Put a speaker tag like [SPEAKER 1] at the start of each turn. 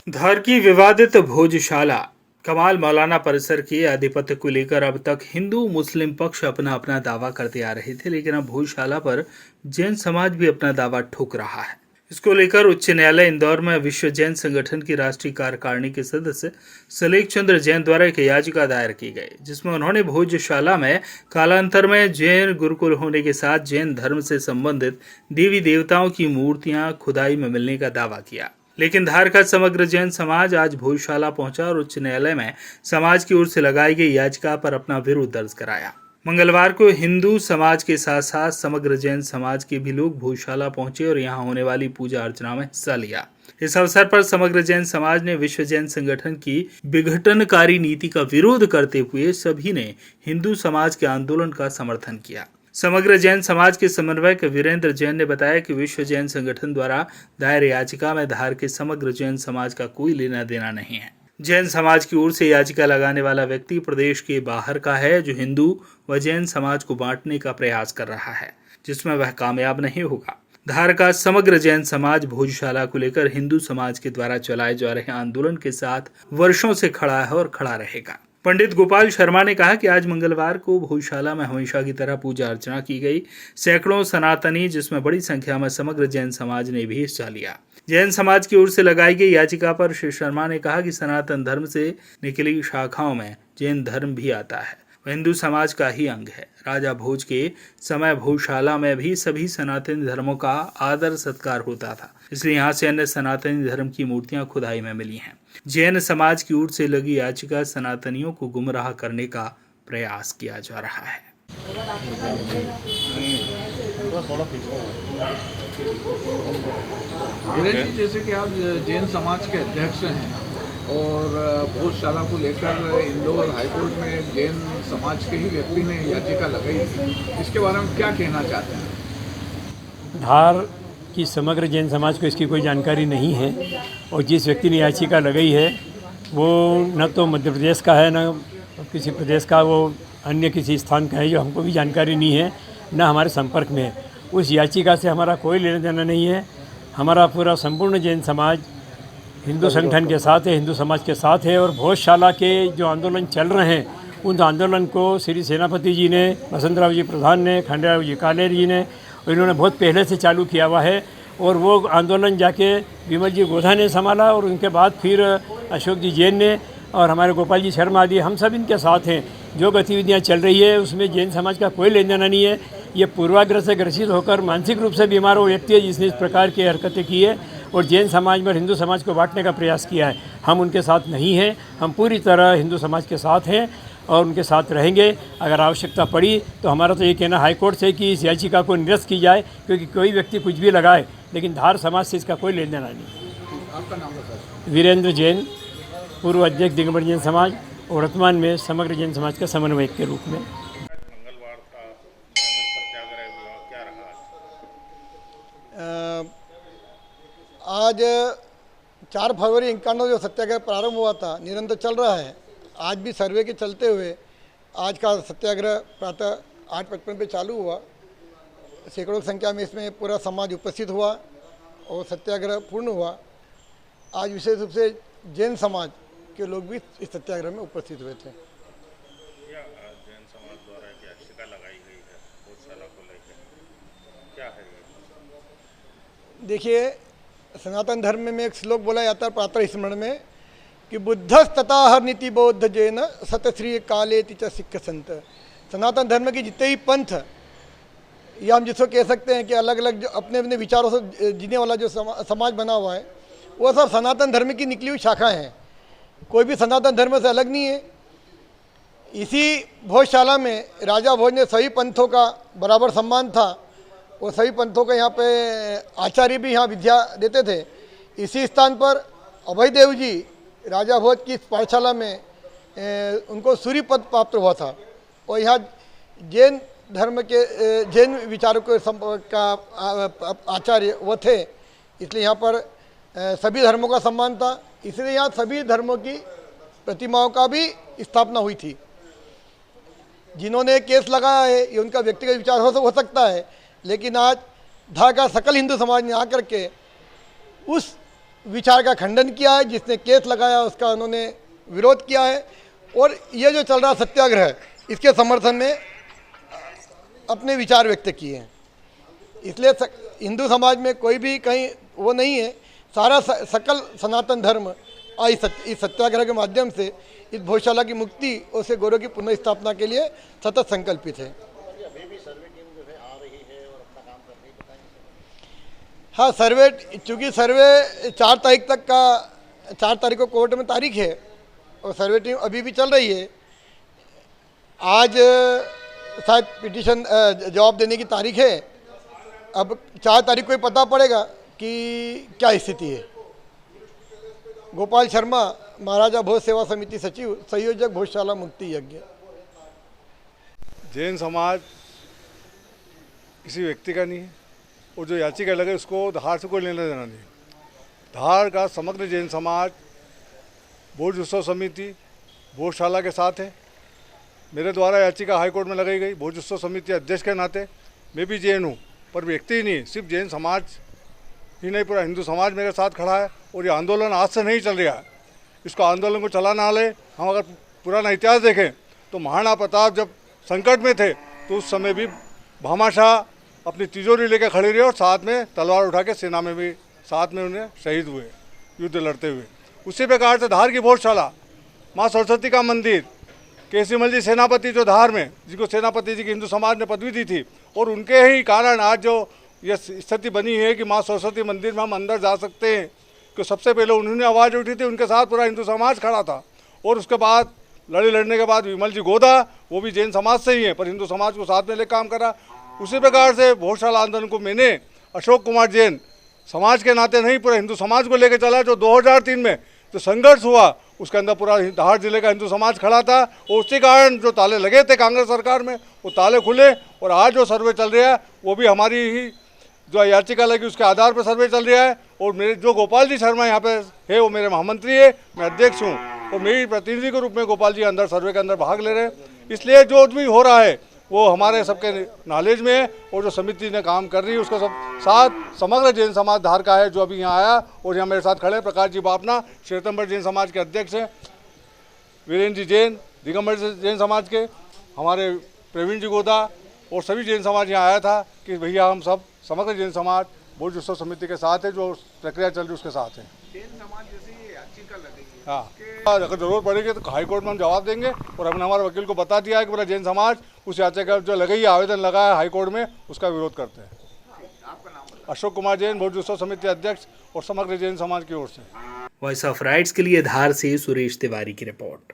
[SPEAKER 1] धार की विवादित भोजशाला कमाल मौलाना परिसर के आधिपत्य को लेकर अब तक हिंदू मुस्लिम पक्ष अपना अपना दावा करते आ रहे थे, लेकिन अब भोजशाला पर जैन समाज भी अपना दावा ठोक रहा है। इसको लेकर उच्च न्यायालय इंदौर में विश्व जैन संगठन की राष्ट्रीय कार्यकारिणी के सदस्य सलेख चंद्र जैन द्वारा एक याचिका दायर की गई, जिसमें उन्होंने भोजशाला में कालांतर में जैन गुरुकुल होने के साथ जैन धर्म से संबंधित देवी देवताओं की मूर्तियां खुदाई में मिलने का दावा किया। लेकिन धार का समग्र जैन समाज आज भोजशाला पहुंचा और उच्च न्यायालय में समाज की ओर से लगाई गई याचिका पर अपना विरोध दर्ज कराया। मंगलवार को हिंदू समाज के साथ साथ समग्र जैन समाज के भी लोग भोजशाला पहुंचे और यहां होने वाली पूजा अर्चना में हिस्सा लिया। इस अवसर पर समग्र जैन समाज ने विश्व जैन संगठन की विघटनकारी नीति का विरोध करते हुए सभी ने हिंदू समाज के आंदोलन का समर्थन किया। समग्र जैन समाज के समन्वयक वीरेंद्र जैन ने बताया कि विश्व जैन संगठन द्वारा दायर याचिका में धार के समग्र जैन समाज का कोई लेना देना नहीं है। जैन समाज की ओर से याचिका लगाने वाला व्यक्ति प्रदेश के बाहर का है, जो हिंदू व जैन समाज को बांटने का प्रयास कर रहा है, जिसमें वह कामयाब नहीं होगा। धार का समग्र जैन समाज भोजशाला को लेकर हिंदू समाज के द्वारा चलाए जा रहे आंदोलन के साथ वर्षों से खड़ा है और खड़ा रहेगा। पंडित गोपाल शर्मा ने कहा कि आज मंगलवार को भोजशाला में हमेशा की तरह पूजा अर्चना की गई। सैकड़ों सनातनी, जिसमें बड़ी संख्या में समग्र जैन समाज ने भी हिस्सा लिया। जैन समाज की ओर से लगाई गई याचिका पर श्री शर्मा ने कहा कि सनातन धर्म से निकली शाखाओं में जैन धर्म भी आता है, वह हिंदू समाज का ही अंग है। राजा भोज के समय भोजशाला में भी सभी सनातनी धर्मों का आदर सत्कार होता था, इसलिए यहाँ से अन्य सनातनी धर्म की मूर्तियां खुदाई में मिली हैं। जैन समाज की ओर से लगी याचिका सनातनियों को गुमराह करने का प्रयास किया जा रहा है।
[SPEAKER 2] जैसे कि आप जैन समाज के अध्यक्ष हैं और भोजशाला को लेकर इंदौर हाईकोर्ट में जैन समाज के ही व्यक्ति ने याचिका लगाई, इसके बारे में क्या कहना चाहते हैं?
[SPEAKER 3] धार की समग्र जैन समाज को इसकी कोई जानकारी नहीं है और जिस व्यक्ति ने याचिका लगाई है वो न तो मध्य प्रदेश का है, न किसी प्रदेश का, वो अन्य किसी स्थान का है, जो हमको भी जानकारी नहीं है, न हमारे संपर्क में है। उस याचिका से हमारा कोई लेना देना नहीं है। हमारा पूरा संपूर्ण जैन समाज हिंदू संगठन के साथ है, हिंदू समाज के साथ है और भोजशाला के जो आंदोलन चल रहे हैं उन आंदोलन को श्री सेनापति जी ने, बसंतराव जी प्रधान ने, खंडेराव जी कालेर जी ने, इन्होंने बहुत पहले से चालू किया हुआ है और वो आंदोलन जाके विमल जी गोधा ने संभाला और उनके बाद फिर अशोक जी जैन ने और हमारे गोपाल जी शर्मा आदि, हम सब इनके साथ हैं। जो गतिविधियाँ चल रही है उसमें जैन समाज का कोई लेना देना नहीं है। ये पूर्वाग्रह से ग्रसित होकर मानसिक रूप से बीमार वो व्यक्ति है जिसने इस प्रकार की हरकतें की है और जैन समाज में हिंदू समाज को बांटने का प्रयास किया है। हम उनके साथ नहीं हैं, हम पूरी तरह हिंदू समाज के साथ हैं और उनके साथ रहेंगे। अगर आवश्यकता पड़ी तो हमारा तो ये कहना हाईकोर्ट से कि इस याचिका को निरस्त की जाए, क्योंकि कोई व्यक्ति कुछ भी लगाए, लेकिन धार समाज से इसका कोई लेना देना नहीं।
[SPEAKER 2] आपका नाम बताइए।
[SPEAKER 3] वीरेंद्र जैन, पूर्व अध्यक्ष दिगंबर जैन समाज और वर्तमान में समग्र जैन समाज का समन्वयक के रूप में।
[SPEAKER 4] मंगलवार का सत्याग्रह क्या रहा?
[SPEAKER 5] आज 4 फरवरी 1991 जो सत्याग्रह प्रारंभ हुआ था, निरंतर चल रहा है। आज भी सर्वे के चलते हुए आज का सत्याग्रह प्रातः 8:55 पे चालू हुआ। सैकड़ों की संख्या में इसमें पूरा समाज उपस्थित हुआ और सत्याग्रह पूर्ण हुआ। आज विशेष रूप से जैन समाज के लोग भी इस सत्याग्रह में उपस्थित हुए थे।
[SPEAKER 4] जैन समाज द्वारा एक याचिका लगाई गई है भोजशाला को लेकर, क्या है ये?
[SPEAKER 5] देखिए, सनातन धर्म में एक श्लोक बोला जाता है प्रातः स्मरण में कि बुद्धस्तथा नीति बौद्ध जैन सतश्री काले च सिख संत। सनातन धर्म के जितने ही पंथ, या हम जिसको कह सकते हैं कि अलग अलग जो अपने अपने विचारों से जीने वाला जो समाज बना हुआ है, वो सब सनातन धर्म की निकली हुई शाखाएं हैं। कोई भी सनातन धर्म से अलग नहीं है। इसी भोजशाला में राजा भोज ने सभी पंथों का बराबर सम्मान था और सभी पंथों का यहाँ पे आचार्य भी यहाँ विद्या देते थे। इसी स्थान पर अभय देव जी राजा भोज की पाठशाला में उनको सूर्य पद प्राप्त हुआ था और यहाँ जैन धर्म के जैन विचारकों का आचार्य वो थे, इसलिए यहाँ पर सभी धर्मों का सम्मान था। इसलिए यहाँ सभी धर्मों की प्रतिमाओं का भी स्थापना हुई थी। जिन्होंने केस लगाया है ये उनका व्यक्तिगत विचार हो सकता है, लेकिन आज धार का सकल हिंदू समाज ने आकर के उस विचार का खंडन किया है, जिसने केस लगाया उसका उन्होंने विरोध किया है, और ये जो चल रहा सत्याग्रह इसके समर्थन में अपने विचार व्यक्त किए हैं। इसलिए हिंदू समाज में कोई भी कहीं वो नहीं है, सारा सकल सनातन धर्म आज इस सत्याग्रह के माध्यम से इस भोजशाला की मुक्ति और उसे गौरव की पुनर्स्थापना के लिए सतत संकल्पित है। हाँ, सर्वे, चूँकि सर्वे 4 तारीख को कोर्ट में तारीख है और सर्वे टीम अभी भी चल रही है। आज शायद पिटीशन जवाब देने की तारीख है। अब 4 तारीख को ही पता पड़ेगा कि क्या स्थिति है। गोपाल शर्मा, महाराजा भोज सेवा समिति सचिव, संयोजक भोजशाला मुक्ति यज्ञ।
[SPEAKER 6] जैन समाज किसी व्यक्ति का नहीं है, और जो याचिका लगे उसको धार से कोई लेना देना नहीं। धार का समग्र जैन समाज भोज उत्सव समिति भोजशाला के साथ है। मेरे द्वारा याचिका हाईकोर्ट में लगाई गई। भोज उत्सव समिति अध्यक्ष के नाते मैं भी जैन हूँ, पर व्यक्ति ही नहीं, सिर्फ जैन समाज ही नहीं, पूरा हिंदू समाज मेरे साथ खड़ा है। और ये आंदोलन आज से नहीं चल रहा है, इसको आंदोलन को चलाना वाले, हम अगर पुराना इतिहास देखें तो महाराणा प्रताप जब संकट में थे तो उस समय भी भामाशाह अपनी तिजोरी लेकर खड़े रहे और साथ में तलवार उठा के सेना में भी साथ में उन्हें शहीद हुए युद्ध लड़ते हुए। उसी प्रकार से धार की भोजशाला, माँ सरस्वती का मंदिर, केसीमल जी सेनापति जो धार में, जिनको सेनापति जी की हिंदू समाज ने पदवी दी थी, और उनके ही कारण आज जो यह स्थिति बनी है कि माँ सरस्वती मंदिर में हम अंदर जा सकते हैं, कि सबसे पहले उन्होंने आवाज़ उठी थी, उनके साथ पूरा हिंदू समाज खड़ा था। और उसके बाद लड़ने के बाद विमल जी गोदा, वो भी जैन समाज से ही हैं, पर हिंदू समाज को साथ में लेकर काम करा। उसी प्रकार से भोजशाला आंदोलन को मैंने अशोक कुमार जैन समाज के नाते नहीं, पूरा हिंदू समाज को लेकर चला। जो 2003 में जो संघर्ष हुआ उसके अंदर पूरा धार जिले का हिंदू समाज खड़ा था, और उसी कारण जो ताले लगे थे कांग्रेस सरकार में वो ताले खुले। और आज जो सर्वे चल रहा है वो भी हमारी ही जो याचिका लगी उसके आधार पर सर्वे चल रहा है। और मेरे जो गोपाल जी शर्मा यहाँ पे है वो मेरे महामंत्री है, मैं अध्यक्ष हूँ, और मेरी प्रतिनिधि के रूप में गोपाल जी अंदर सर्वे के अंदर भाग ले रहे हैं। इसलिए जो भी हो रहा है वो हमारे सबके नॉलेज में है, और जो समिति ने काम कर रही है उसका सब साथ समग्र जैन समाज धार का है, जो अभी यहाँ आया और यहाँ मेरे साथ खड़े प्रकाश जी बापना, श्वेतंबर जैन समाज के अध्यक्ष हैं, वीरेंद्र जी जैन दिगंबर जैन समाज के, हमारे प्रवीण जी गोदा, और सभी जैन समाज यहाँ आया था कि भैया हम सब समग्र जैन समाज भोज उत्सव समिति के साथ है, जो प्रक्रिया चल रही है उसके साथ है।
[SPEAKER 2] जैन समाज जैसी याचिका लगेगी,
[SPEAKER 6] हाँ, अगर जरूरत पड़ेगी तो हाईकोर्ट में हम जवाब देंगे। और हमने हमारे वकील को बता दिया है कि पूरा जैन समाज उस याचिका जो लगाई आवेदन लगा है हाईकोर्ट में उसका विरोध करते हैं।
[SPEAKER 2] आपका नाम?
[SPEAKER 6] अशोक कुमार जैन, भोज उत्सव समिति अध्यक्ष और समग्र जैन समाज की ओर से।
[SPEAKER 1] वॉइस ऑफ राइट्स के लिए धार से सुरेश तिवारी की रिपोर्ट।